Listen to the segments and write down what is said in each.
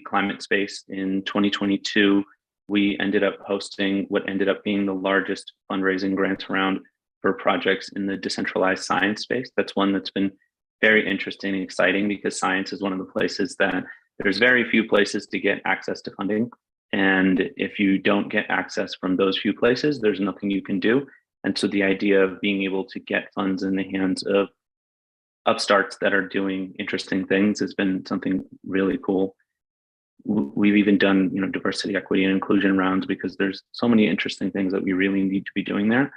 climate space in 2022. We ended up hosting what ended up being the largest fundraising grants round for projects in the decentralized science space. That's one that's been very interesting and exciting because science is one of the places that there's very few places to get access to funding. And if you don't get access from those few places, there's nothing you can do. And so the idea of being able to get funds in the hands of upstarts that are doing interesting things has been something really cool. We've even done, diversity, equity, and inclusion rounds because there's so many interesting things that we really need to be doing there.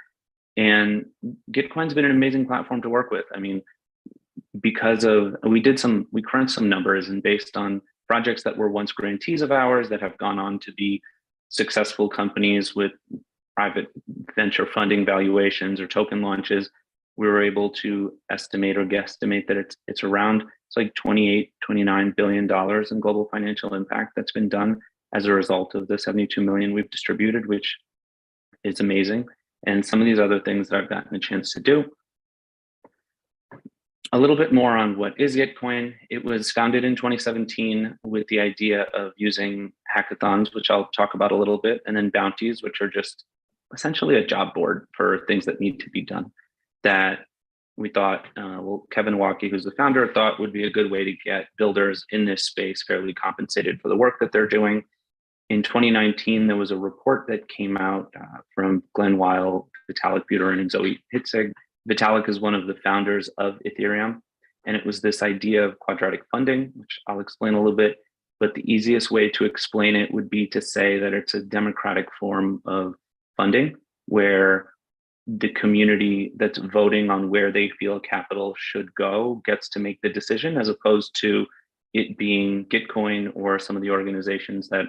And Gitcoin's been an amazing platform to work with. I mean, because of we crunched some numbers, and based on projects that were once grantees of ours that have gone on to be successful companies with private venture funding valuations or token launches, we were able to estimate or guesstimate that it's like 28, $29 billion in global financial impact that's been done as a result of the 72 million we've distributed, which is amazing. And some of these other things that I've gotten a chance to do. A little bit more on what is Gitcoin. It was founded in 2017 with the idea of using hackathons, which I'll talk about a little bit, and then bounties, which are just essentially a job board for things that need to be done. That we thought, Kevin Waukee, who's the founder, thought would be a good way to get builders in this space fairly compensated for the work that they're doing. In 2019, there was a report that came out from Glenn Weil, Vitalik Buterin, and Zoe Hitzig. Vitalik is one of the founders of Ethereum, and it was this idea of quadratic funding, which I'll explain a little bit, but the easiest way to explain it would be to say that it's a democratic form of funding where the community that's voting on where they feel capital should go gets to make the decision, as opposed to it being Gitcoin or some of the organizations that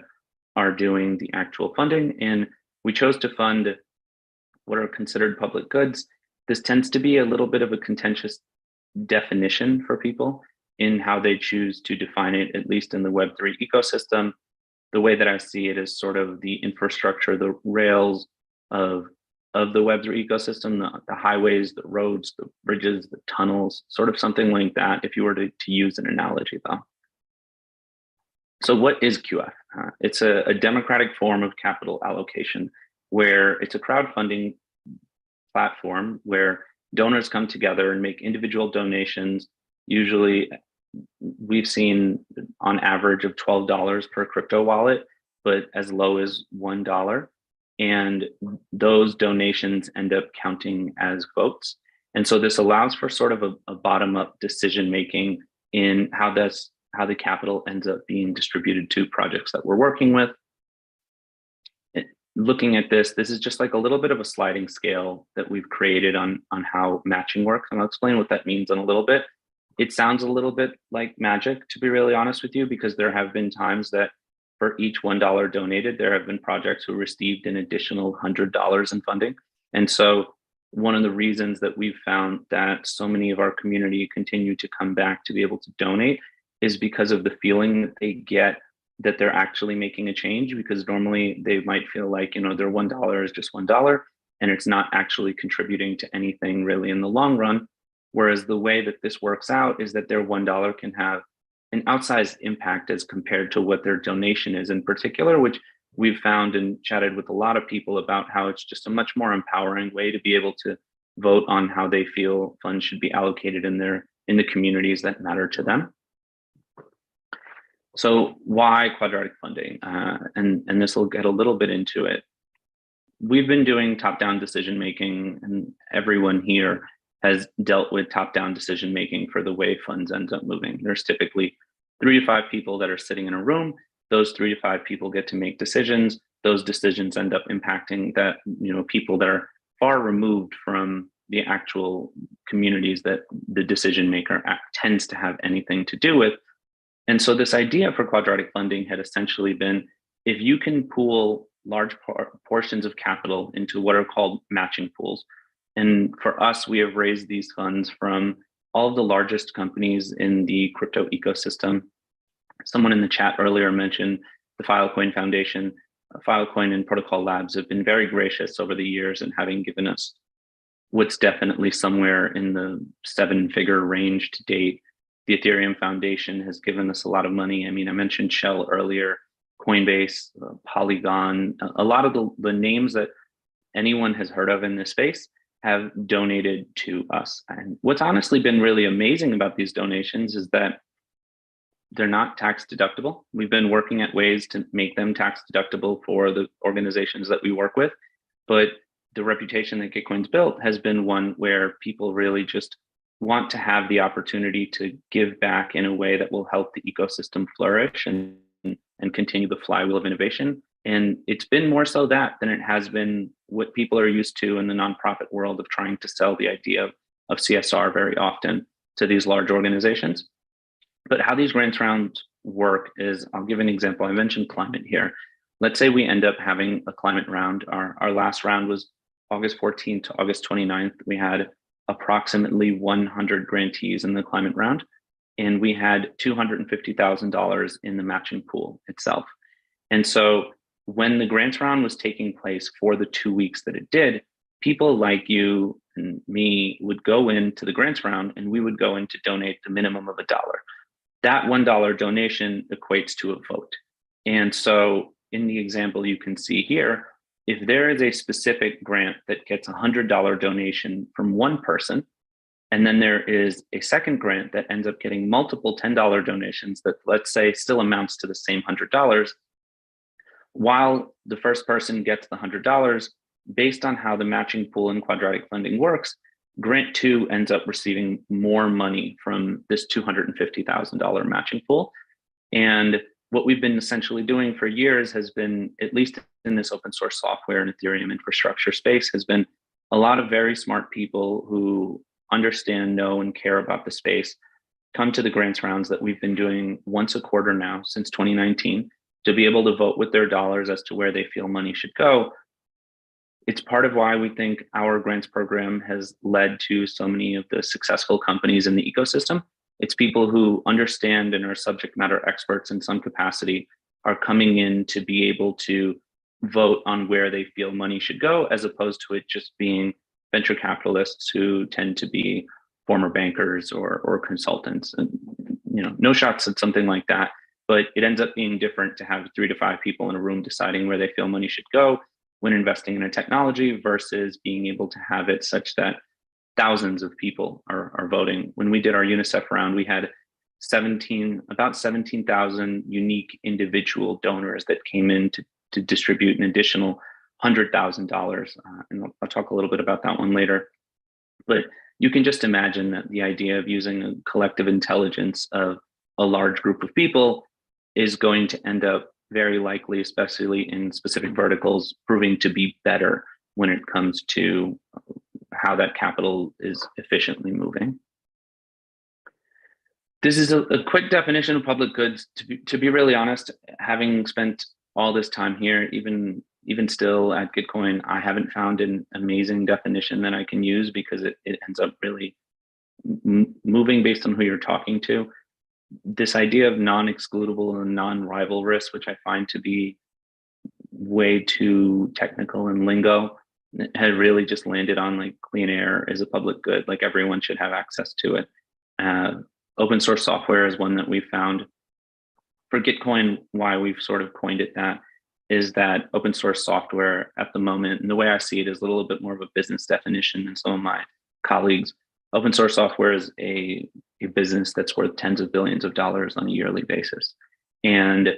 are doing the actual funding. And we chose to fund what are considered public goods. This tends to be a little bit of a contentious definition for people in how they choose to define it, at least in the Web3 ecosystem. The way that I see it is sort of the infrastructure, the rails of the Web3 ecosystem, the highways, the roads, the bridges, the tunnels, sort of something like that, if you were to use an analogy though. So what is QF? It's a democratic form of capital allocation where it's a crowdfunding platform where donors come together and make individual donations. Usually we've seen on average of $12 per crypto wallet, but as low as $1. And those donations end up counting as votes. And so this allows for sort of a bottom-up decision-making in how the capital ends up being distributed to projects that we're working with. Looking at this is just like a little bit of a sliding scale that we've created on how matching works. And I'll explain what that means in a little bit. It sounds a little bit like magic, to be really honest with you, because there have been times that for each $1 donated, there have been projects who received an additional $100 in funding. And so one of the reasons that we've found that so many of our community continue to come back to be able to donate is because of the feeling that they get that they're actually making a change, because normally they might feel like, their $1 is just $1 and it's not actually contributing to anything really in the long run. Whereas the way that this works out is that their $1 can have an outsized impact as compared to what their donation is in particular, which we've found and chatted with a lot of people about how it's just a much more empowering way to be able to vote on how they feel funds should be allocated in the communities that matter to them. So why quadratic funding? And this will get a little bit into it. We've been doing top-down decision-making, and everyone here has dealt with top-down decision-making for the way funds end up moving. There's typically 3 to 5 people that are sitting in a room. Those 3 to 5 people get to make decisions. Those decisions end up impacting that, people that are far removed from the actual communities that the decision maker tends to have anything to do with. And so this idea for quadratic funding had essentially been, if you can pool large portions of capital into what are called matching pools. And for us, we have raised these funds from all of the largest companies in the crypto ecosystem. Someone in the chat earlier mentioned the Filecoin Foundation. Filecoin and Protocol Labs have been very gracious over the years in having given us what's definitely somewhere in the 7-figure range to date The Ethereum Foundation has given us a lot of money. I mean, I mentioned Shell earlier, Coinbase, Polygon, a lot of the names that anyone has heard of in this space have donated to us. And what's honestly been really amazing about these donations is that they're not tax deductible. We've been working at ways to make them tax deductible for the organizations that we work with, but the reputation that Gitcoin's built has been one where people really just want to have the opportunity to give back in a way that will help the ecosystem flourish and continue the flywheel of innovation. And it's been more so that than it has been what people are used to in the nonprofit world of trying to sell the idea of CSR very often to these large organizations. But how these grants rounds work is, I'll give an example. I mentioned climate here. Let's say we end up having a climate round. Our last round was August 14th to August 29th. We had approximately 100 grantees in the climate round, and we had $250,000 in the matching pool itself. And so when the grants round was taking place for the 2 weeks that it did, people like you and me would go into the grants round and we would go in to donate the minimum of $1. That $1 donation equates to a vote. And so in the example you can see here, if there is a specific grant that gets a $100 donation from one person, and then there is a second grant that ends up getting multiple $10 donations that, let's say, still amounts to the same $100, while the first person gets the $100, based on how the matching pool and quadratic funding works, grant two ends up receiving more money from this $250,000 matching pool. And what we've been essentially doing for years has been, at least in this open source software and Ethereum infrastructure space, has been a lot of very smart people who understand, know, and care about the space come to the grants rounds that we've been doing once a quarter now since 2019 to be able to vote with their dollars as to where they feel money should go. It's part of why we think our grants program has led to so many of the successful companies in the ecosystem. It's people who understand and are subject matter experts in some capacity are coming in to be able to vote on where they feel money should go, as opposed to it just being venture capitalists who tend to be former bankers or consultants. And no shots at something like that, but it ends up being different to have 3 to 5 people in a room deciding where they feel money should go when investing in a technology versus being able to have it such that thousands of people are voting. When we did our UNICEF round, we had about 17,000 unique individual donors that came in to distribute an additional $100,000. And I'll talk a little bit about that one later. But you can just imagine that the idea of using a collective intelligence of a large group of people is going to end up very likely, especially in specific verticals, proving to be better when it comes to how that capital is efficiently moving. This is a quick definition of public goods. To be really honest, having spent all this time here, even still at Gitcoin, I haven't found an amazing definition that I can use because it ends up really moving based on who you're talking to. This idea of non-excludable and non-rivalrous, which I find to be way too technical and lingo, had really just landed on like clean air is a public good, like everyone should have access to it. Open source software is one that we found. For Gitcoin, why we've sort of coined it that is that open source software at the moment, and the way I see it is a little bit more of a business definition than some of my colleagues. Open source software is a business that's worth tens of billions of dollars on a yearly basis. And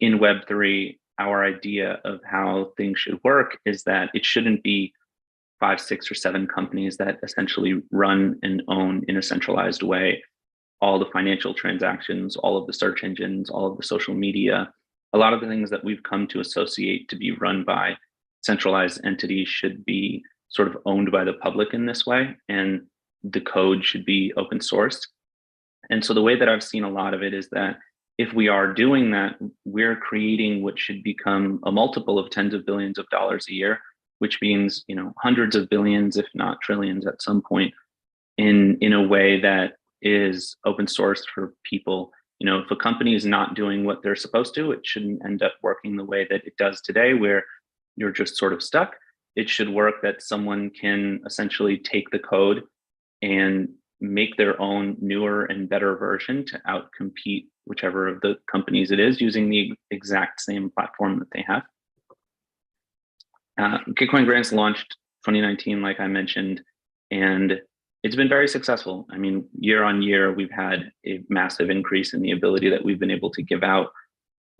in Web3, our idea of how things should work is that it shouldn't be 5, 6, or 7 companies that essentially run and own in a centralized way all the financial transactions, all of the search engines, all of the social media. A lot of the things that we've come to associate to be run by centralized entities should be sort of owned by the public in this way, and the code should be open sourced. And so the way that I've seen a lot of it is that if we are doing that, we're creating what should become a multiple of tens of billions of dollars a year, which means, hundreds of billions, if not trillions at some point, in a way that is open source for people. If a company is not doing what they're supposed to, it shouldn't end up working the way that it does today, where you're just sort of stuck. It should work that someone can essentially take the code and make their own newer and better version to outcompete whichever of the companies it is using the exact same platform that they have. Gitcoin Grants launched 2019, like I mentioned, and it's been very successful. I mean, year on year, we've had a massive increase in the ability that we've been able to give out.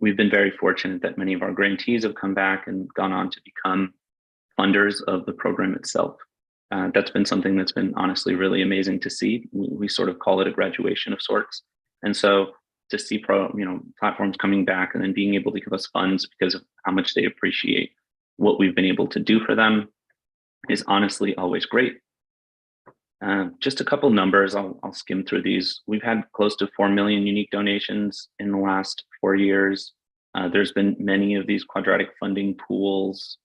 We've been very fortunate that many of our grantees have come back and gone on to become funders of the program itself. That's been something that's been honestly really amazing to see. We sort of call it a graduation of sorts. And so to see platforms coming back and then being able to give us funds because of how much they appreciate what we've been able to do for them is honestly always great. Just a couple numbers, I'll skim through these. We've had close to 4 million unique donations in the last 4 years. There's been many of these quadratic funding pools.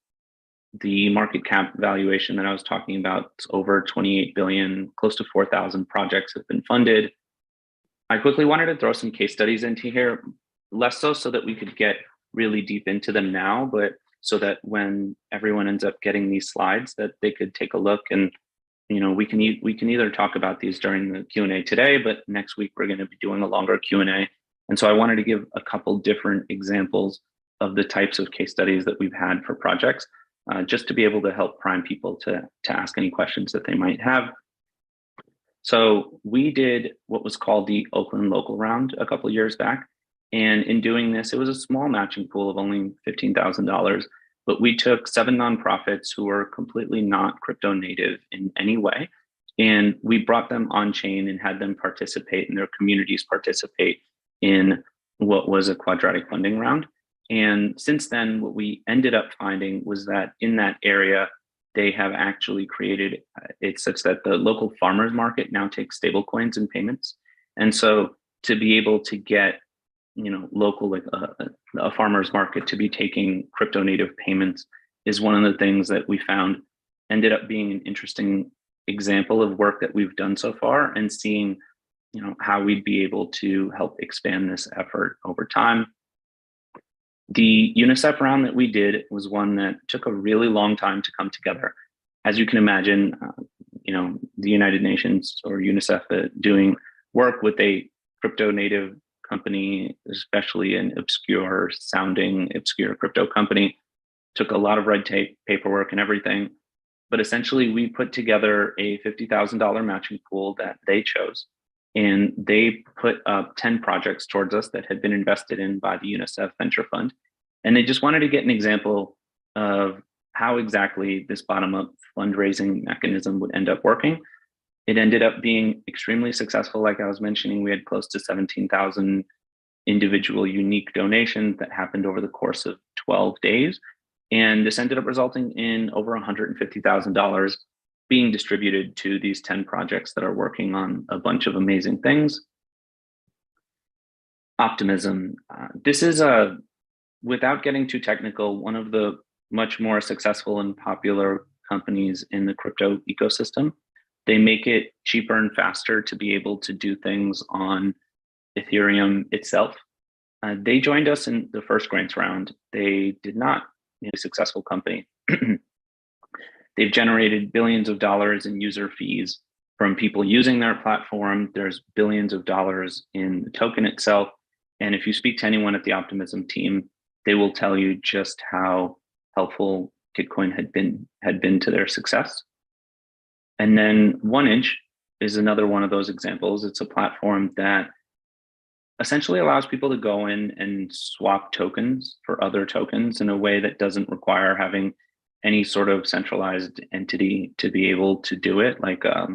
The market cap valuation that I was talking about is over 28 billion, close to 4,000 projects have been funded. I quickly wanted to throw some case studies into here, less so that we could get really deep into them now, but so that when everyone ends up getting these slides that they could take a look, and we can either talk about these during the Q&A today, but next week we're going to be doing a longer Q&A. And so I wanted to give a couple different examples of the types of case studies that we've had for projects, just to be able to help prime people to ask any questions that they might have. So we did what was called the Oakland Local Round a couple of years back. And in doing this, it was a small matching pool of only $15,000, but we took 7 nonprofits who were completely not crypto native in any way. And we brought them on chain and had them participate, and their communities participate in what was a quadratic funding round. And since then, what we ended up finding was that in that area, they have actually created it such that the local farmers market now takes stable coins and payments. And so to be able to get, local, like a farmer's market to be taking crypto native payments is one of the things that we found ended up being an interesting example of work that we've done so far, and seeing, how we'd be able to help expand this effort over time. The UNICEF round that we did was one that took a really long time to come together. As you can imagine, the United Nations or UNICEF doing work with a crypto native company, especially an obscure crypto company, took a lot of red tape, paperwork, and everything. But essentially, we put together a $50,000 matching pool that they chose. And they put up 10 projects towards us that had been invested in by the UNICEF Venture Fund. And they just wanted to get an example of how exactly this bottom-up fundraising mechanism would end up working. It ended up being extremely successful. Like I was mentioning, we had close to 17,000 individual unique donations that happened over the course of 12 days. And this ended up resulting in over $150,000 being distributed to these 10 projects that are working on a bunch of amazing things. Optimism. This is without getting too technical, one of the much more successful and popular companies in the crypto ecosystem. They make it cheaper and faster to be able to do things on Ethereum itself. They joined us in the first grants round. They did not be a successful company. They've generated billions of dollars in user fees from people using their platform. There's billions of dollars in the token itself. And if you speak to anyone at the Optimism team, they will tell you just how helpful Gitcoin had been to their success. And then 1inch is another one of those examples. It's a platform that essentially allows people to go in and swap tokens for other tokens in a way that doesn't require having any sort of centralized entity to be able to do it. Like, I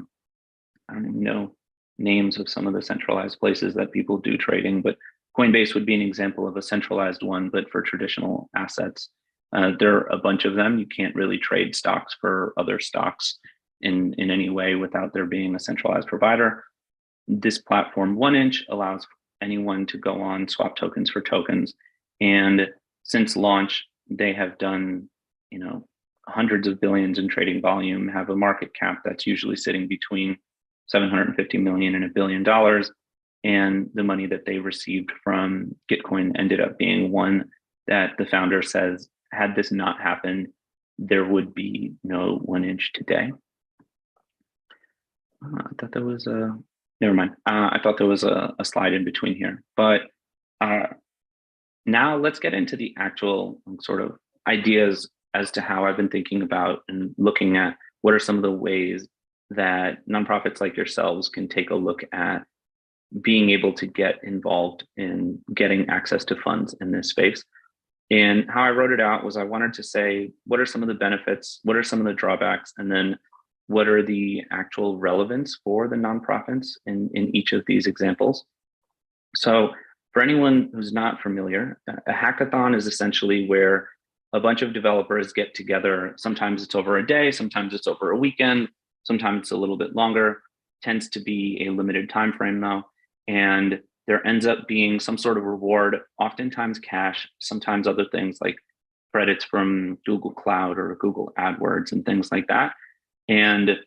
don't even know names of some of the centralized places that people do trading, but Coinbase would be an example of a centralized one, but for traditional assets. There are a bunch of them. You can't really trade stocks for other stocks in any way without there being a centralized provider. This platform, 1inch, allows anyone to go on, swap tokens for tokens. And since launch, they have done, hundreds of billions in trading volume, have a market cap that's usually sitting between 750 million and $1 billion. And the money that they received from Gitcoin ended up being one that the founder says, had this not happened, there would be no 1inch today. I thought there was a, never mind. I thought there was a slide in between here, but uh, now let's get into the actual sort of ideas as to how I've been thinking about and looking at what are some of the ways that nonprofits like yourselves can take a look at being able to get involved in getting access to funds in this space. And how I wrote it out was I wanted to say, what are some of the benefits? What are some of the drawbacks? And then what are the actual relevance for the nonprofits in each of these examples? So for anyone who's not familiar, a hackathon is essentially where a bunch of developers get together. Sometimes it's over a day, sometimes it's over a weekend, sometimes it's a little bit longer, tends to be a limited time frame though. And there ends up being some sort of reward, oftentimes cash, sometimes other things like credits from Google Cloud or Google AdWords and things like that. And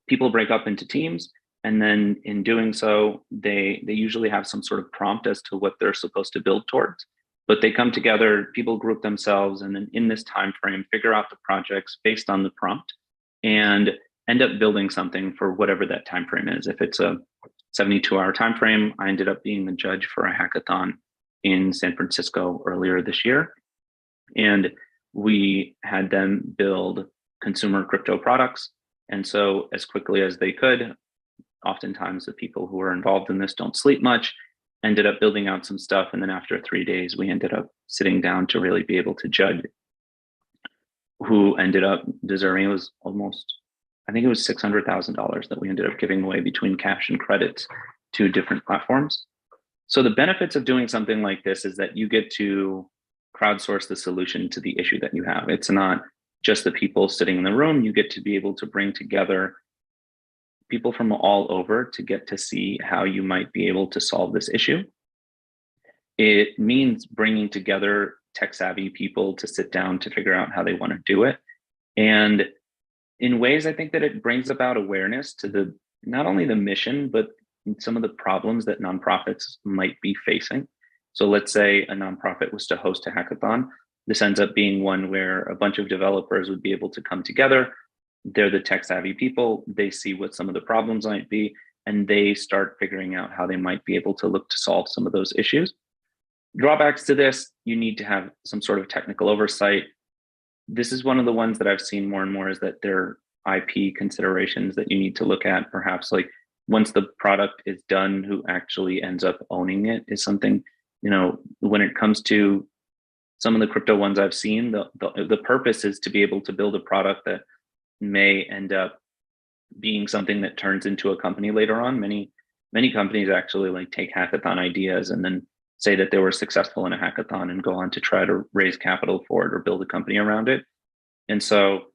people break up into teams. And then in doing so, they usually have some sort of prompt as to what they're supposed to build towards. But they come together, people group themselves, and then in this time frame, figure out the projects based on the prompt and end up building something for whatever that time frame is. If it's a 72-hour time frame, I ended up being the judge for a hackathon in San Francisco earlier this year. And we had them build consumer crypto products. And so as quickly as they could, oftentimes the people who are involved in this don't sleep much, ended up building out some stuff. And then after 3 days, we ended up sitting down to really be able to judge who ended up deserving. It was almost, I think it was $600,000 that we ended up giving away between cash and credits to different platforms. So the benefits of doing something like this is that you get to crowdsource the solution to the issue that you have. It's not just the people sitting in the room. You get to be able to bring together people from all over to get to see how you might be able to solve this issue. It means bringing together tech savvy people to sit down to figure out how they want to do it. And in ways, I think that it brings about awareness to the not only the mission, but some of the problems that nonprofits might be facing. So let's say a nonprofit was to host a hackathon. This ends up being one where a bunch of developers would be able to come together. They're the tech savvy people. They see what some of the problems might be, and they start figuring out how they might be able to look to solve some of those issues. Drawbacks to this, you need to have some sort of technical oversight. This is one of the ones that I've seen more and more, is that there are IP considerations that you need to look at. Perhaps like once the product is done, who actually ends up owning it is something, when it comes to some of the crypto ones I've seen, the purpose is to be able to build a product that may end up being something that turns into a company later on. Many companies actually like take hackathon ideas and then say that they were successful in a hackathon and go on to try to raise capital for it or build a company around it. And so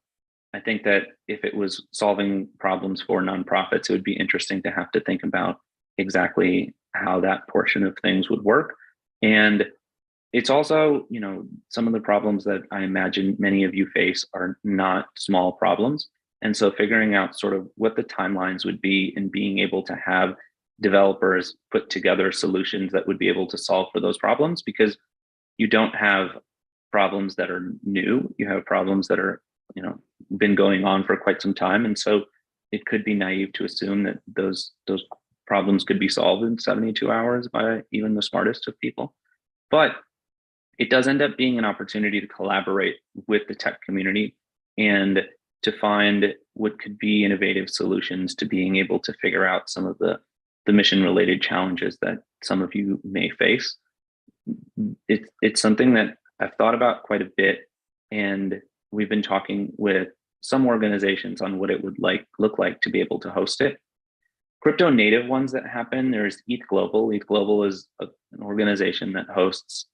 I think that if it was solving problems for nonprofits, it would be interesting to have to think about exactly how that portion of things would work. And it's also, some of the problems that I imagine many of you face are not small problems. And so figuring out sort of what the timelines would be and being able to have developers put together solutions that would be able to solve for those problems, because you don't have problems that are new. You have problems that are, been going on for quite some time. And so it could be naive to assume that those problems could be solved in 72 hours by even the smartest of people. But it does end up being an opportunity to collaborate with the tech community and to find what could be innovative solutions to being able to figure out some of the mission related challenges that some of you may face. It's something that I've thought about quite a bit, and we've been talking with some organizations on what it would look like to be able to host it. Crypto native ones that happen, there's ETH Global. ETH Global is an organization that hosts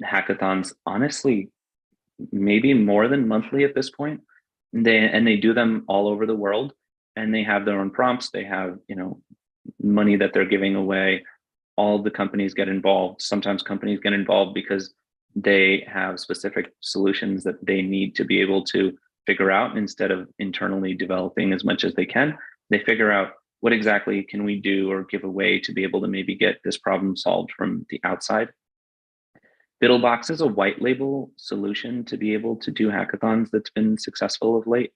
hackathons, honestly, maybe more than monthly at this point. They do them all over the world, and they have their own prompts. They have, money that they're giving away. All the companies get involved. Sometimes companies get involved because they have specific solutions that they need to be able to figure out. Instead of internally developing as much as they can, they figure out what exactly can we do or give away to be able to maybe get this problem solved from the outside. BiddleBox is a white label solution to be able to do hackathons that's been successful of late.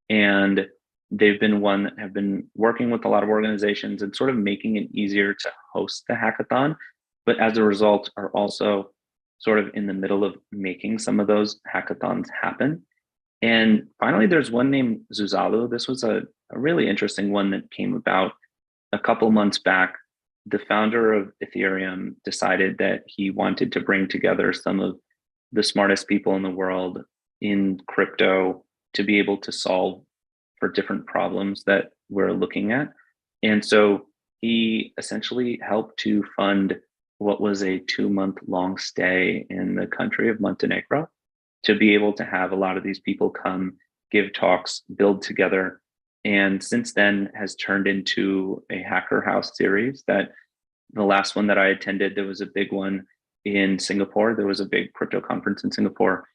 And they've been one that have been working with a lot of organizations and sort of making it easier to host the hackathon, but as a result are also sort of in the middle of making some of those hackathons happen. And finally, there's one named Zuzalu. This was a really interesting one that came about a couple months back. The founder of Ethereum decided that he wanted to bring together some of the smartest people in the world in crypto to be able to solve for different problems that we're looking at. And so he essentially helped to fund what was a 2-month long stay in the country of Montenegro to be able to have a lot of these people come, give talks, build together. And since then has turned into a Hacker House series. That the last one that I attended, there was a big one in Singapore. There was a big crypto conference in Singapore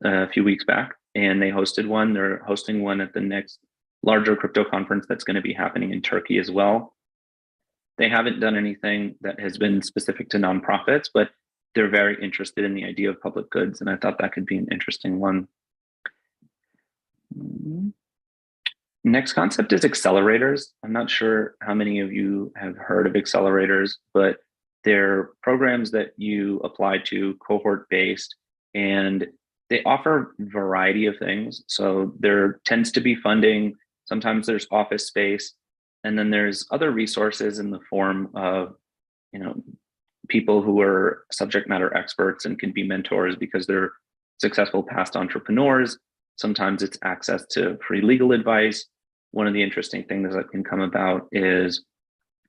a few weeks back, and they hosted one. They're hosting one at the next larger crypto conference that's going to be happening in Turkey as well. They haven't done anything that has been specific to nonprofits, but they're very interested in the idea of public goods, and I thought that could be an interesting one. Next concept is accelerators. I'm not sure how many of you have heard of accelerators, but they're programs that you apply to, cohort-based, and they offer a variety of things. So there tends to be funding. Sometimes there's office space, and then there's other resources in the form of, people who are subject matter experts and can be mentors because they're successful past entrepreneurs. Sometimes it's access to free legal advice. One of the interesting things that can come about is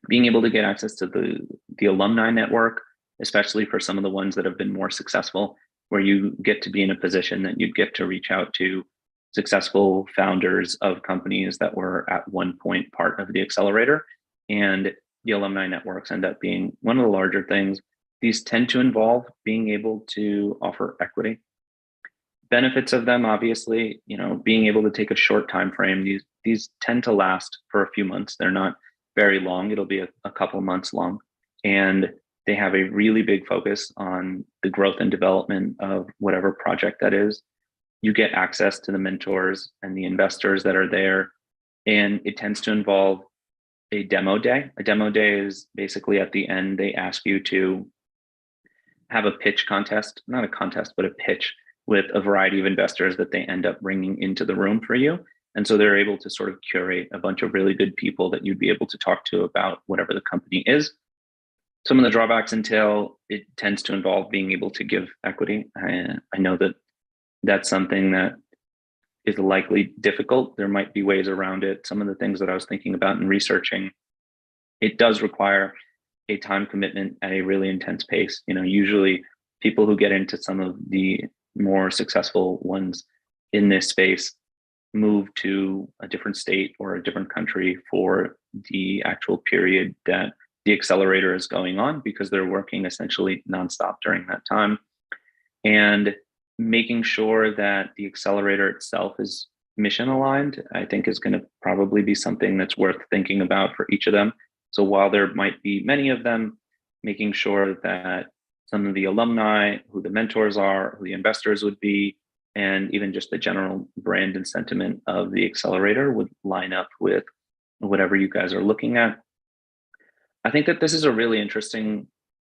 being able to get access to the alumni network, especially for some of the ones that have been more successful, where you get to be in a position that you'd get to reach out to successful founders of companies that were at one point part of the accelerator. And the alumni networks end up being one of the larger things. These tend to involve being able to offer equity. Benefits of them, obviously, being able to take a short time frame. These tend to last for a few months. They're not very long. It'll be a couple months long. And they have a really big focus on the growth and development of whatever project that is. You get access to the mentors and the investors that are there. And it tends to involve a demo day. A demo day is basically at the end, they ask you to have a pitch contest, not a contest, but a pitch with a variety of investors that they end up bringing into the room for you. And so they're able to sort of curate a bunch of really good people that you'd be able to talk to about whatever the company is. Some of the drawbacks entail it tends to involve being able to give equity. I know that that's something that is likely difficult. There might be ways around it. Some of the things that I was thinking about and researching, it does require a time commitment at a really intense pace. Usually people who get into some of the more successful ones in this space move to a different state or a different country for the actual period that the accelerator is going on, because they're working essentially nonstop during that time. And making sure that the accelerator itself is mission aligned, I think is going to probably be something that's worth thinking about for each of them. So while there might be many of them, making sure that some of the alumni, who the mentors are, who the investors would be, and even just the general brand and sentiment of the accelerator would line up with whatever you guys are looking at. I think that this is a really interesting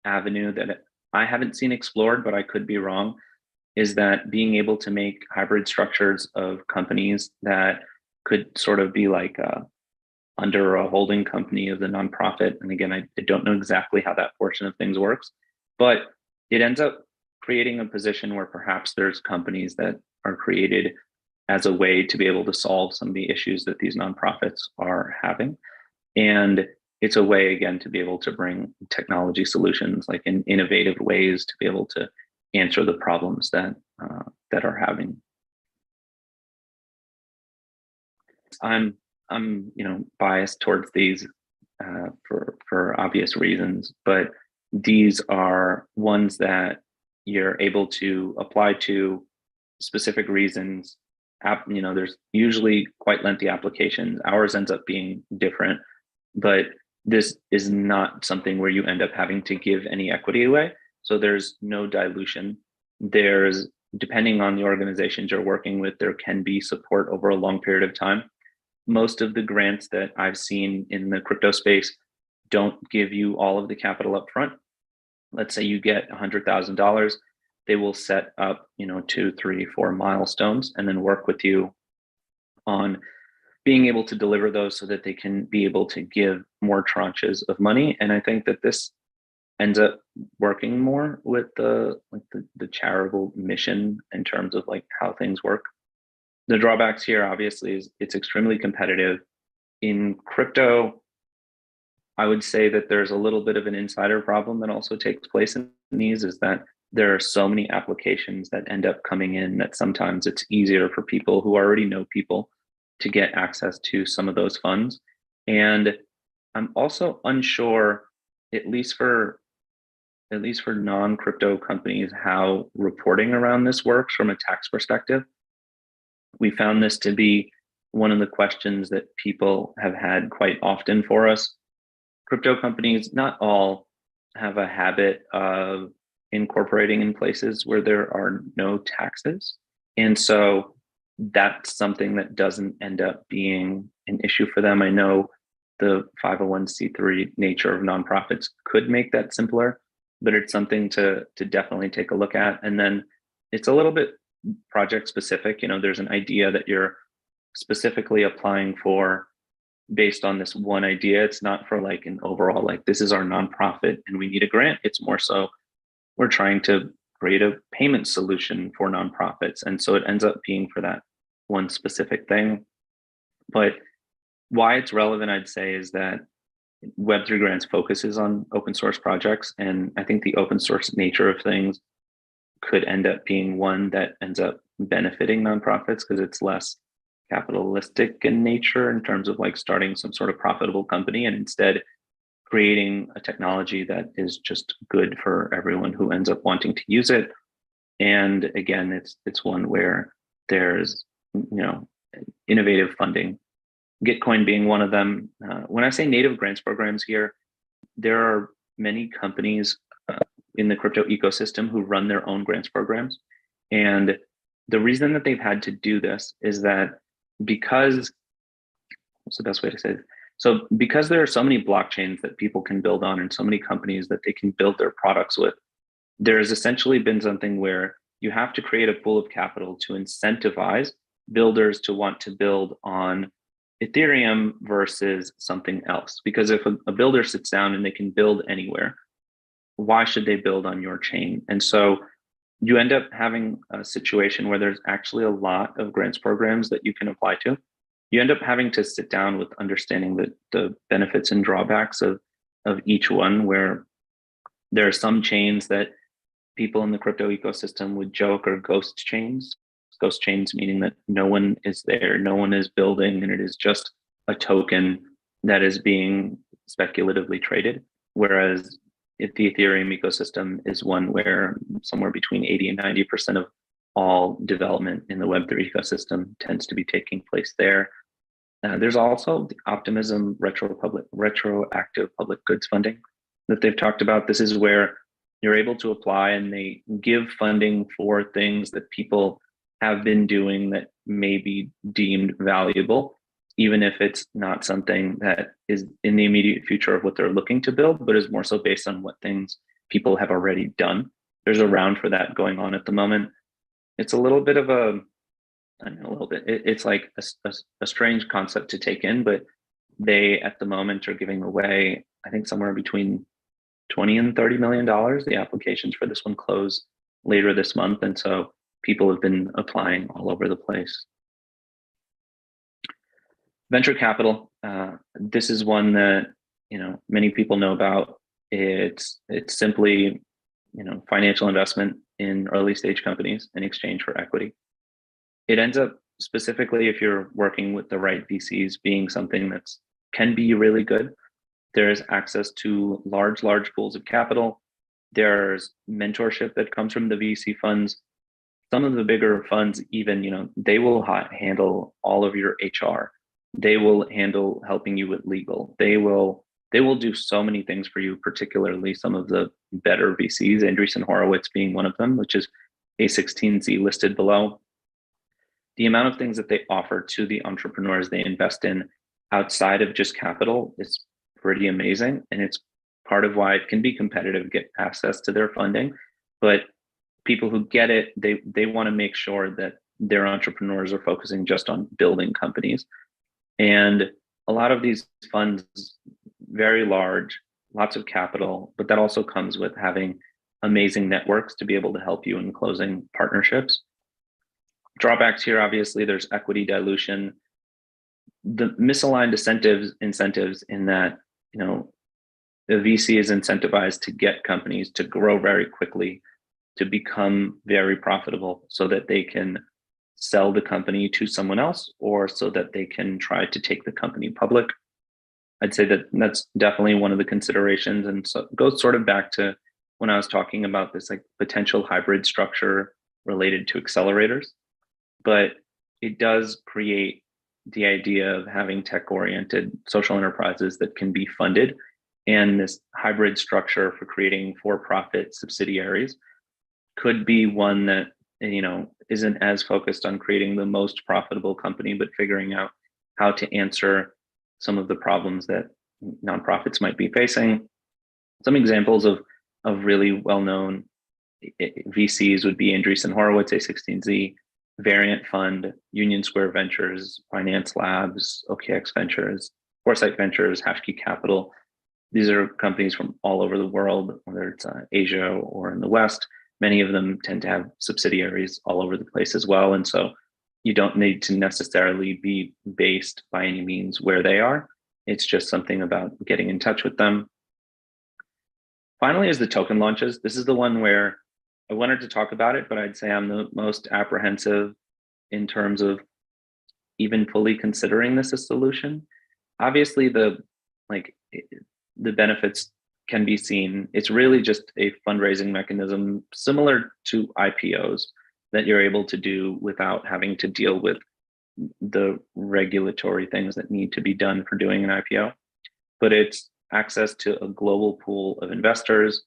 avenue that I haven't seen explored, but I could be wrong, is that being able to make hybrid structures of companies that could sort of be like under a holding company of the nonprofit. And again, I don't know exactly how that portion of things works, but it ends up creating a position where perhaps there's companies that are created as a way to be able to solve some of the issues that these nonprofits are having. And it's a way, again, to be able to bring technology solutions like in innovative ways to be able to answer the problems that are having. I'm biased towards these for obvious reasons, but these are ones that you're able to apply to specific reasons. There's usually quite lengthy applications. Ours ends up being different, but this is not something where you end up having to give any equity away. So there's no dilution. There's, depending on the organizations you're working with, there can be support over a long period of time. most of the grants that I've seen in the crypto space don't give you all of the capital up front. Let's say you get $100,000, they will set up, 2, 3, 4 milestones and then work with you on being able to deliver those so that they can be able to give more tranches of money. And I think that this ends up working more with the charitable mission in terms of like how things work. The drawbacks here obviously is it's extremely competitive. In crypto, I would say that there's a little bit of an insider problem that also takes place in these, is that there are so many applications that end up coming in that sometimes it's easier for people who already know people to get access to some of those funds. And I'm also unsure, at least for non-crypto companies, how reporting around this works from a tax perspective. We found this to be one of the questions that people have had quite often for us. Crypto companies, not all, have a habit of incorporating in places where there are no taxes. And so that's something that doesn't end up being an issue for them. I know the 501c3 nature of nonprofits could make that simpler, but it's something to definitely take a look at. And then it's a little bit project specific. There's an idea that you're specifically applying for based on this one idea. It's not for like an overall, like, this is our nonprofit and we need a grant. It's more so we're trying to create a payment solution for nonprofits. And so it ends up being for that one specific thing. But why it's relevant, I'd say, is that Web3 Grants focuses on open source projects. And I think the open source nature of things could end up being one that ends up benefiting nonprofits because it's less capitalistic in nature in terms of like starting some sort of profitable company, and instead creating a technology that is just good for everyone who ends up wanting to use it. And again, it's one where there's innovative funding, Gitcoin being one of them. When I say native grants programs here, there are many companies in the crypto ecosystem who run their own grants programs. And the reason that they've had to do this is that because, what's the best way to say it? So because there are so many blockchains that people can build on and so many companies that they can build their products with, there's essentially been something where you have to create a pool of capital to incentivize builders to want to build on Ethereum versus something else. Because if a builder sits down and they can build anywhere, why should they build on your chain? And so you end up having a situation where there's actually a lot of grants programs that you can apply to. You end up having to sit down with understanding the benefits and drawbacks of each one, where there are some chains that people in the crypto ecosystem would joke are ghost chains. Ghost chains meaning that no one is there, no one is building, and it is just a token that is being speculatively traded. Whereas if the Ethereum ecosystem is one where somewhere between 80 and 90% of all development in the Web3 ecosystem tends to be taking place there. There's also the Optimism retroactive public goods funding that they've talked about. This is where you're able to apply and they give funding for things that people have been doing that may be deemed valuable, even if it's not something that is in the immediate future of what they're looking to build, but is more so based on what things people have already done. There's a round for that going on at the moment. It's a little bit of it's like a strange concept to take in, but they at the moment are giving away, I think, somewhere between $20 and $30 million. The applications for this one close later this month. And so people have been applying all over the place. Venture capital. This is one that, many people know about. It's simply, financial investment in early stage companies in exchange for equity. It ends up, specifically if you're working with the right VCs, being something that can be really good. There's access to large pools of capital. There's mentorship that comes from the VC funds. Some of the bigger funds, even, they will handle all of your HR. They will handle helping you with legal. They will do so many things for you, particularly some of the better VCs, Andreessen Horowitz being one of them, which is A16Z listed below. the amount of things that they offer to the entrepreneurs they invest in outside of just capital is pretty amazing. And it's part of why it can be competitive to get access to their funding. But people who get it, they want to make sure that their entrepreneurs are focusing just on building companies. And a lot of these funds, very large, lots of capital, but that also comes with having amazing networks to be able to help you in closing partnerships. Drawbacks here, obviously, there's equity dilution, the misaligned incentives in that, the VC is incentivized to get companies to grow very quickly, to become very profitable so that they can sell the company to someone else or so that they can try to take the company public. I'd say that that's definitely one of the considerations. And so it goes sort of back to when I was talking about this like potential hybrid structure related to accelerators, but it does create the idea of having tech-oriented social enterprises that can be funded, and this hybrid structure for creating for-profit subsidiaries could be one that isn't as focused on creating the most profitable company, but figuring out how to answer some of the problems that nonprofits might be facing. Some examples of really well-known VCs would be Andreessen Horowitz, A16Z, Variant Fund, Union Square Ventures, Finance Labs, OKX Ventures, Foresight Ventures, Hashkey Capital. These are companies from all over the world, whether it's Asia or in the West. Many of them tend to have subsidiaries all over the place as well. And so you don't need to necessarily be based by any means where they are. It's just something about getting in touch with them. Finally, is the token launches. This is the one where I wanted to talk about it, but I'd say I'm the most apprehensive in terms of even fully considering this a solution. Obviously, the benefits can be seen. It's really just a fundraising mechanism similar to IPOs that you're able to do without having to deal with the regulatory things that need to be done for doing an IPO. But it's access to a global pool of investors,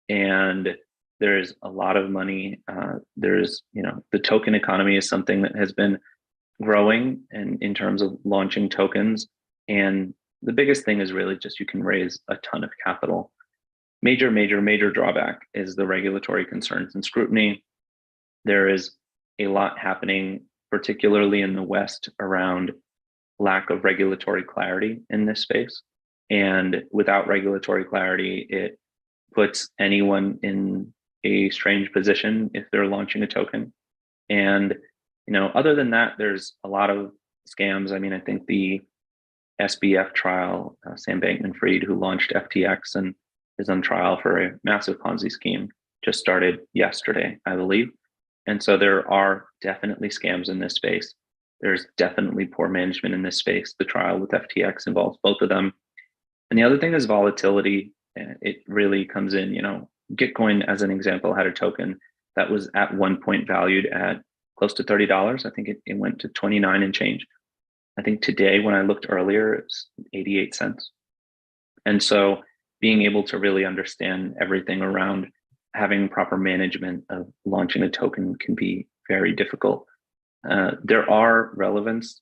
and there's a lot of money. There's, the token economy is something that has been growing and in terms of launching tokens. And the biggest thing is really just you can raise a ton of capital. Major drawback is the regulatory concerns and scrutiny. There is a lot happening, particularly in the West, around lack of regulatory clarity in this space. And without regulatory clarity, it puts anyone in a strange position if they're launching a token. And, other than that, there's a lot of scams. I mean, I think the SBF trial, Sam Bankman-Fried, who launched FTX and is on trial for a massive Ponzi scheme, just started yesterday, I believe. And so there are definitely scams in this space. There's definitely poor management in this space. The trial with FTX involves both of them. And the other thing is volatility. It really comes in, Gitcoin, as an example, had a token that was at one point valued at close to $30. I think it went to 29 and change. I think today, when I looked earlier, it's 88 cents. And so being able to really understand everything around having proper management of launching a token can be very difficult. There are relevance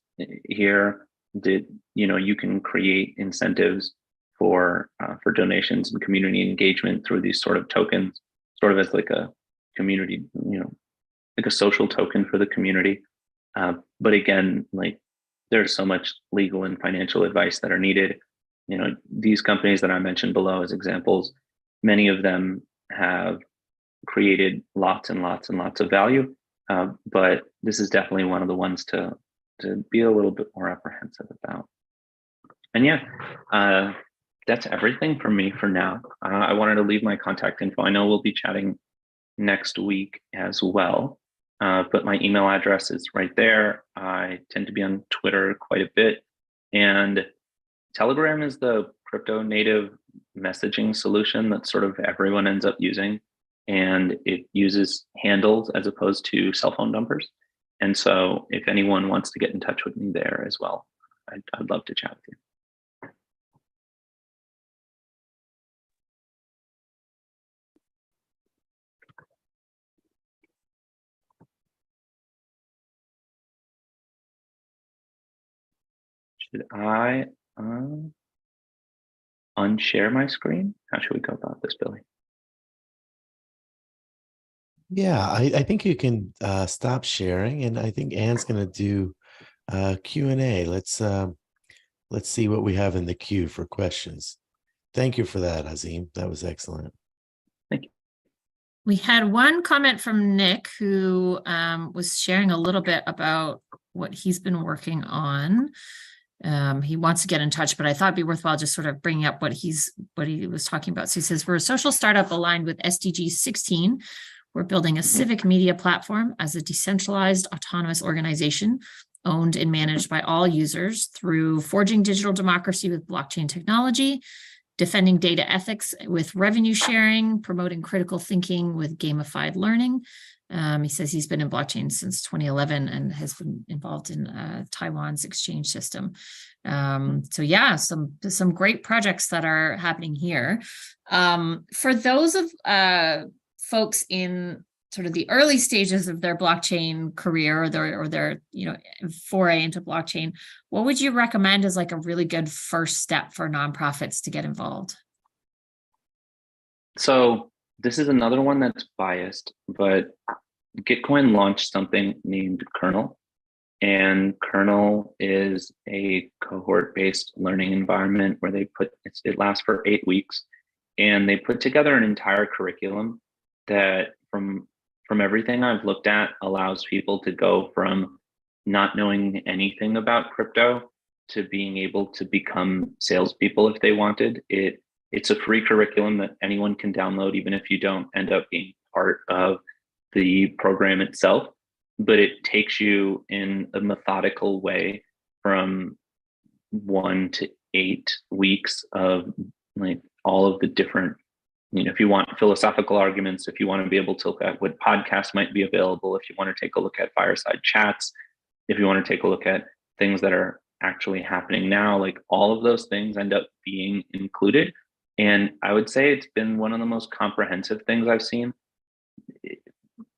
here that, you can create incentives for donations and community engagement through these sort of tokens, sort of as like a community, like a social token for the community. But again, there's so much legal and financial advice that are needed. These companies that I mentioned below as examples, many of them have created lots and lots and lots of value. But this is definitely one of the ones to be a little bit more apprehensive about. And yeah, that's everything from me for now. I wanted to leave my contact info. I know we'll be chatting next week as well, but my email address is right there. I tend to be on Twitter quite a bit, and Telegram is the crypto native messaging solution that sort of everyone ends up using, and it uses handles as opposed to cell phone numbers. And so if anyone wants to get in touch with me there as well, I'd love to chat with you. Should I unshare my screen? How should we go about this, Billy? Yeah, I think you can stop sharing, and I think Anne's going to do Q&A. Let's see what we have in the queue for questions. Thank you for that, Azim. That was excellent. Thank you. We had one comment from Nick who was sharing a little bit about what he's been working on. He wants to get in touch, but I thought it'd be worthwhile just sort of bringing up what he was talking about. So he says, we're a social startup aligned with SDG 16. We're building a civic media platform as a decentralized autonomous organization owned and managed by all users through forging digital democracy with blockchain technology, defending data ethics with revenue sharing, promoting critical thinking with gamified learning. He says he's been in blockchain since 2011 and has been involved in Taiwan's exchange system. So yeah, some great projects that are happening here. For those of folks in sort of the early stages of their blockchain career or their foray into blockchain, what would you recommend as like a really good first step for nonprofits to get involved? So this is another one that's biased, but Gitcoin launched something named Kernel, and Kernel is a cohort-based learning environment where it lasts for 8 weeks, and they put together an entire curriculum that from everything I've looked at allows people to go from not knowing anything about crypto to being able to become salespeople if they wanted. It's a free curriculum that anyone can download, even if you don't end up being part of the program itself, but it takes you in a methodical way from 1 to 8 weeks of like all of the different, if you want philosophical arguments, if you want to be able to look at what podcasts might be available, if you want to take a look at fireside chats, if you want to take a look at things that are actually happening now, like all of those things end up being included. And I would say it's been one of the most comprehensive things I've seen.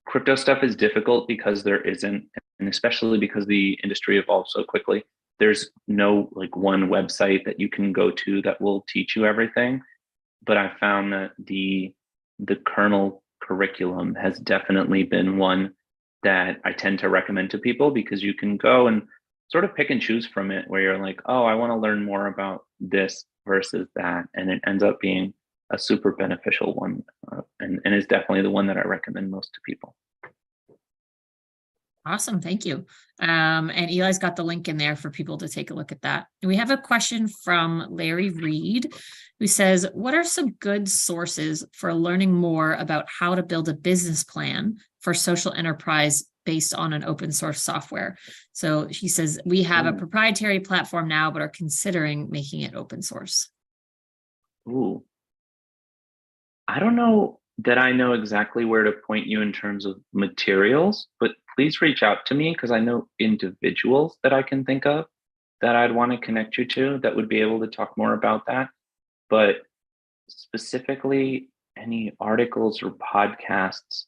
Crypto stuff is difficult because there isn't, and especially because the industry evolves so quickly, there's no like one website that you can go to that will teach you everything. But I found that the kernel curriculum has definitely been one that I tend to recommend to people, because you can go and sort of pick and choose from it, where you're like, oh, I want to learn more about this versus that. And it ends up being a super beneficial one, and is definitely the one that I recommend most to people. Awesome, thank you. And Eli's got the link in there for people to take a look at that. And we have a question from Larry Reed, who says, what are some good sources for learning more about how to build a business plan for social enterprise based on an open source software? So he says, we have a proprietary platform now, but are considering making it open source. Ooh. I don't know that I know exactly where to point you in terms of materials, but please reach out to me, because I know individuals that I can think of that I'd want to connect you to that would be able to talk more about that. But specifically, any articles or podcasts,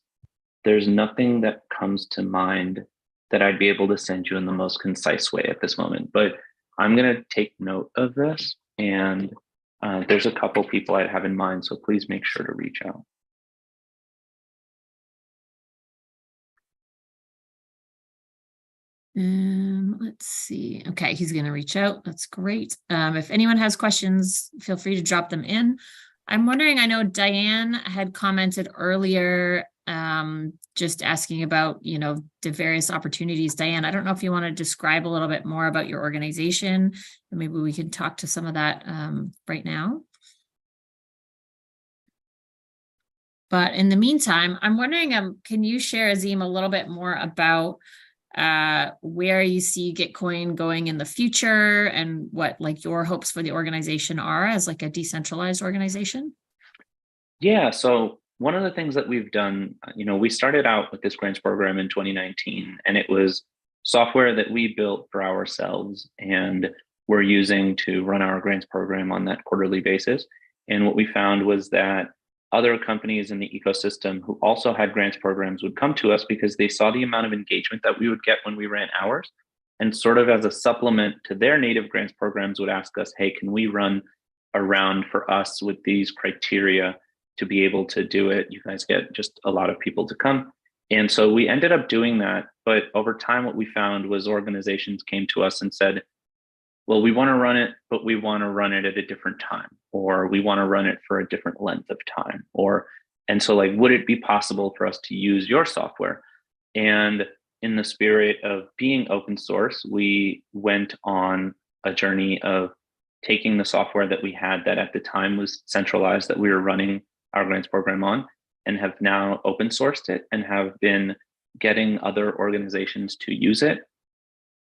there's nothing that comes to mind that I'd be able to send you in the most concise way at this moment. But I'm going to take note of this, and there's a couple people I'd have in mind, so please make sure to reach out. Let's see. Okay, he's going to reach out. That's great. If anyone has questions, feel free to drop them in. I'm wondering, I know Diane had commented earlier, just asking about, the various opportunities. Diane, I don't know if you want to describe a little bit more about your organization, and maybe we can talk to some of that right now. But in the meantime, I'm wondering, can you share, Azim, a little bit more about where you see Gitcoin going in the future, and what like your hopes for the organization are as like a decentralized organization? Yeah, so one of the things that we've done, we started out with this grants program in 2019, and it was software that we built for ourselves and we're using to run our grants program on that quarterly basis. And what we found was that other companies in the ecosystem who also had grants programs would come to us because they saw the amount of engagement that we would get when we ran ours. and sort of as a supplement to their native grants programs would ask us, hey, can we run a round for us with these criteria to be able to do it? You guys get just a lot of people to come. And so we ended up doing that. But over time, what we found was organizations came to us and said, well, we want to run it, but we want to run it at a different time, or we want to run it for a different length of time. And so like, would it be possible for us to use your software? And in the spirit of being open source, we went on a journey of taking the software that we had that at the time was centralized, that we were running our grants program on, and have now open sourced it and have been getting other organizations to use it.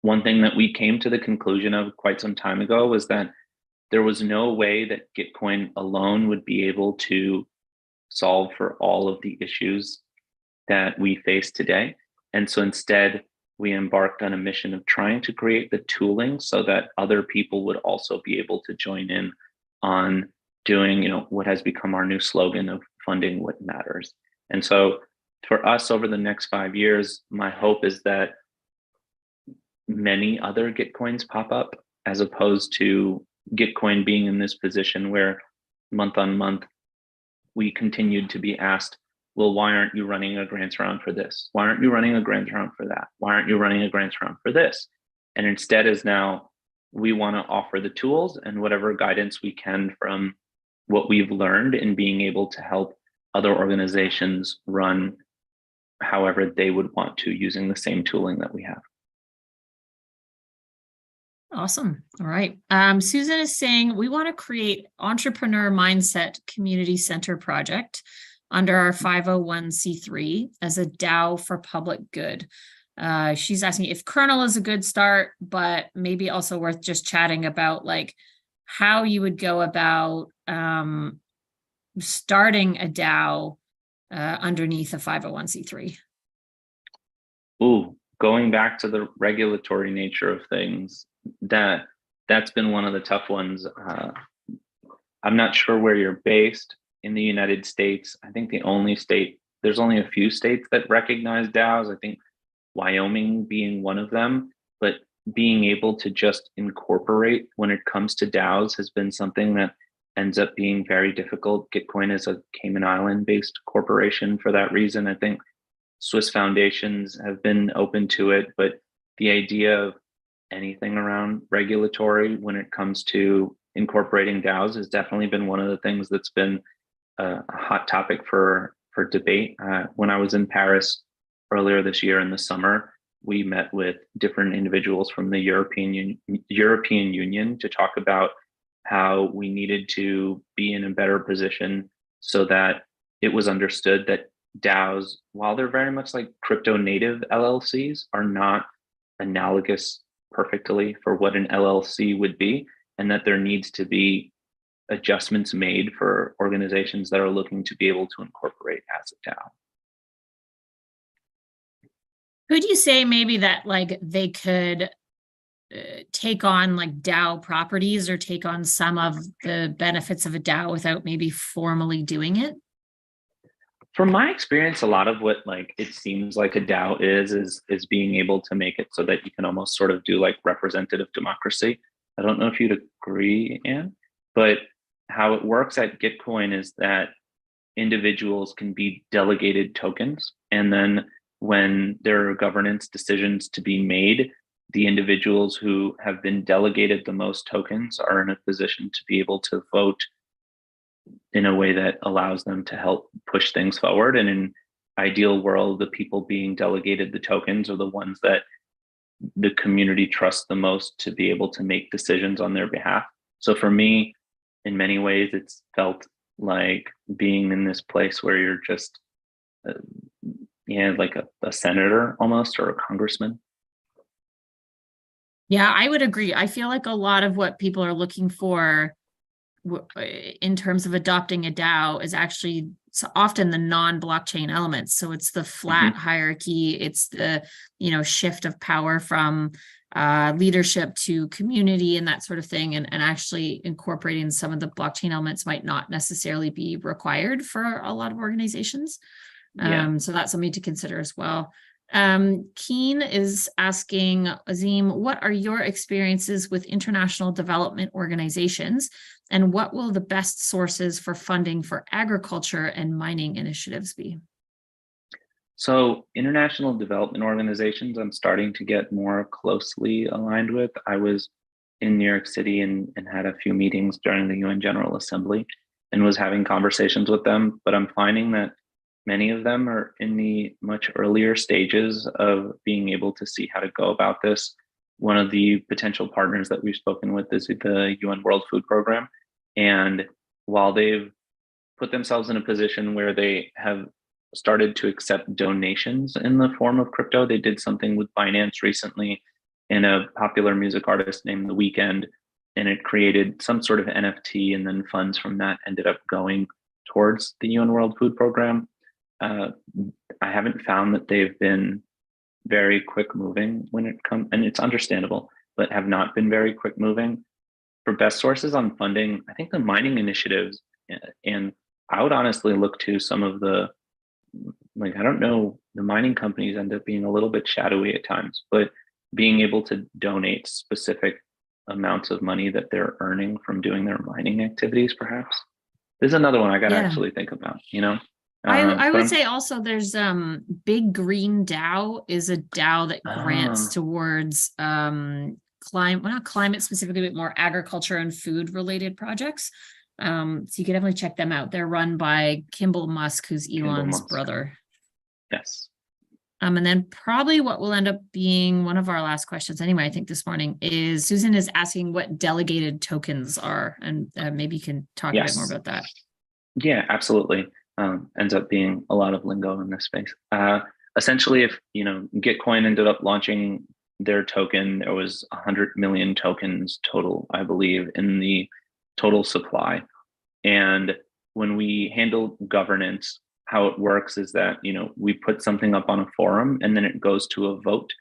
One thing that we came to the conclusion of quite some time ago was that there was no way that Gitcoin alone would be able to solve for all of the issues that we face today. And so instead, we embarked on a mission of trying to create the tooling so that other people would also be able to join in on doing, what has become our new slogan of funding what matters. And so for us over the next 5 years, my hope is that many other Gitcoins pop up, as opposed to Gitcoin being in this position where month on month, we continued to be asked, well, why aren't you running a grants round for this? Why aren't you running a grants round for that? Why aren't you running a grants round for this? And instead is now, we want to offer the tools and whatever guidance we can from what we've learned in being able to help other organizations run however they would want to, using the same tooling that we have. Awesome. All right. Susan is saying we want to create entrepreneur mindset community center project under our 501c3 as a DAO for public good. She's asking if Kernel is a good start, but maybe also worth just chatting about like how you would go about starting a DAO underneath a 501c3. Ooh, going back to the regulatory nature of things, that's been one of the tough ones. I'm not sure where you're based in the United States. I think there's only a few states that recognize DAOs. I think Wyoming being one of them, but being able to just incorporate when it comes to DAOs has been something that ends up being very difficult. Gitcoin is a Cayman Island based corporation for that reason. I think Swiss foundations have been open to it, but the idea of anything around regulatory when it comes to incorporating DAOs has definitely been one of the things that's been a hot topic for debate. When I was in Paris earlier this year in the summer, we met with different individuals from the European Union to talk about how we needed to be in a better position so that it was understood that DAOs, while they're very much like crypto native LLCs, are not analogous perfectly for what an LLC would be, and that there needs to be adjustments made for organizations that are looking to be able to incorporate as a DAO. Could you say maybe that like they could take on like DAO properties or take on some of the benefits of a DAO without maybe formally doing it? From my experience, a lot of what like it seems like a DAO is being able to make it so that you can almost sort of do like representative democracy. I don't know if you'd agree, Anne, but how it works at Gitcoin is that individuals can be delegated tokens, and then when there are governance decisions to be made, the individuals who have been delegated the most tokens are in a position to be able to vote in a way that allows them to help push things forward. And in ideal world, the people being delegated the tokens are the ones that the community trusts the most to be able to make decisions on their behalf. So for me, in many ways, it's felt like being in this place where you're just like a senator almost, or a congressman. Yeah, I would agree. I feel like a lot of what people are looking for in terms of adopting a DAO is actually often the non-blockchain elements. So it's the flat hierarchy, it's the shift of power from leadership to community and that sort of thing, and actually incorporating some of the blockchain elements might not necessarily be required for a lot of organizations. So that's something to consider as well. Keen is asking, Azim, what are your experiences with international development organizations, and what will the best sources for funding for agriculture and mining initiatives be? So international development organizations, I'm starting to get more closely aligned with. I was in New York City and had a few meetings during the UN General Assembly and was having conversations with them, but I'm finding that many of them are in the much earlier stages of being able to see how to go about this. One of the potential partners that we've spoken with is the UN World Food Program. And while they've put themselves in a position where they have started to accept donations in the form of crypto, they did something with Binance recently and a popular music artist named The Weeknd, and it created some sort of NFT, and then funds from that ended up going towards the UN World Food Program. I haven't found that they've been very quick moving when it comes, and it's understandable, but have not been very quick moving. For best sources on funding, I think the mining initiatives, and I would honestly look to some of the, like, I don't know, the mining companies end up being a little bit shadowy at times, but being able to donate specific amounts of money that they're earning from doing their mining activities, perhaps. There's another one I got to actually think about, you know? I would say also there's Big Green DAO is a DAO that grants towards climate, well, not climate specifically, but more agriculture and food related projects. So you can definitely check them out. They're run by Kimball Musk, who's Elon's brother. Yes. And then probably what will end up being one of our last questions anyway, I think this morning, is Susan is asking what delegated tokens are, and maybe you can talk a bit more about that. Yeah, absolutely. Ends up being a lot of lingo in this space. Essentially, if Gitcoin ended up launching their token, there was 100 million tokens total, I believe, in the total supply. And when we handle governance, how it works is that we put something up on a forum and then it goes to a vote.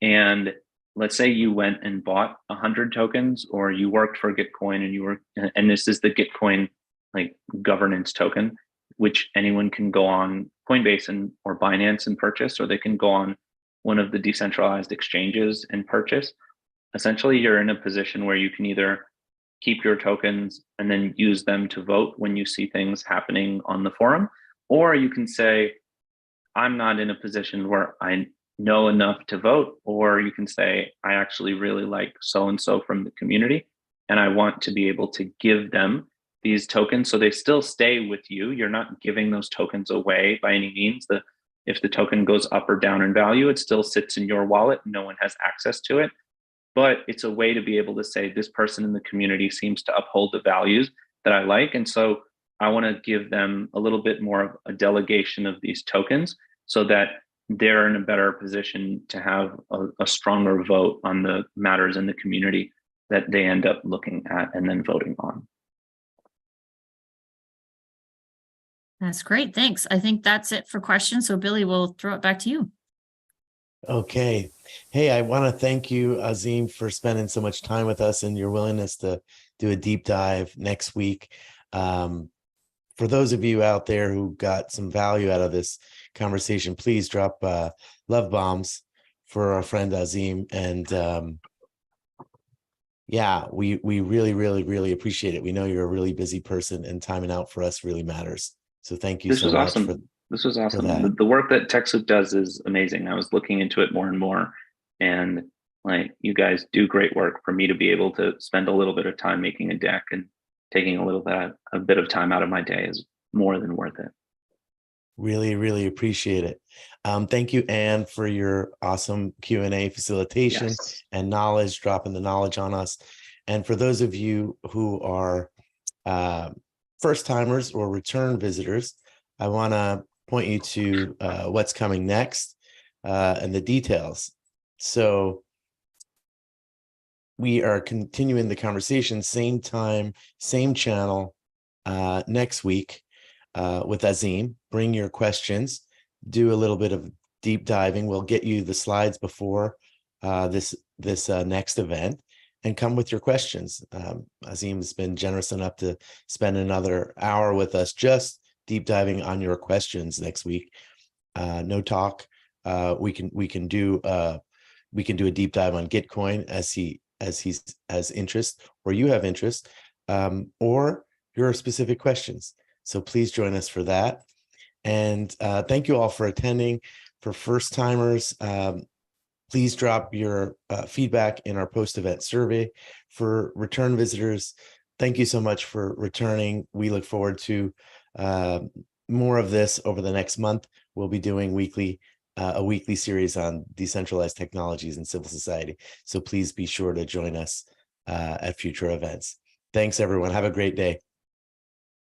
And let's say you went and bought 100 tokens, or you worked for Gitcoin and this is the Gitcoin like governance token, which anyone can go on Coinbase or Binance and purchase, or they can go on one of the decentralized exchanges and purchase. Essentially, you're in a position where you can either keep your tokens and then use them to vote when you see things happening on the forum, or you can say, I'm not in a position where I know enough to vote, or you can say, I actually really like so-and-so from the community, and I want to be able to give them these tokens so they still stay with you. You're not giving those tokens away by any means. If the token goes up or down in value, it still sits in your wallet. No one has access to it. But it's a way to be able to say, this person in the community seems to uphold the values that I like. And so I want to give them a little bit more of a delegation of these tokens so that they're in a better position to have a stronger vote on the matters in the community that they end up looking at and then voting on. That's great. Thanks. I think that's it for questions. So Billy, we'll throw it back to you. Okay. Hey, I want to thank you, Azim, for spending so much time with us and your willingness to do a deep dive next week. For those of you out there who got some value out of this conversation, please drop love bombs for our friend Azim. And yeah, we really, really, really appreciate it. We know you're a really busy person, and timing out for us really matters. So thank you so much. This was awesome. The work that TechSoup does is amazing. I was looking into it more and more, and like, you guys do great work. For me to be able to spend a little bit of time making a deck and taking a bit of time out of my day is more than worth it. Really, really appreciate it. Thank you, Anne, for your awesome Q&A facilitation and knowledge, dropping the knowledge on us. And for those of you who are first timers or return visitors, I want to point you to what's coming next and the details. So we are continuing the conversation, same time, same channel next week with Azim. Bring your questions, do a little bit of deep diving. We'll get you the slides before this next event, and come with your questions. Azim has been generous enough to spend another hour with us just deep diving on your questions next week. No talk, we can do a deep dive on Gitcoin as he has interest, or you have interest, or your specific questions. So please join us for that. And thank you all for attending. For first timers, please drop your feedback in our post-event survey. For return visitors, thank you so much for returning. We look forward to more of this over the next month. We'll be doing a weekly series on decentralized technologies in civil society. So please be sure to join us at future events. Thanks, everyone. Have a great day.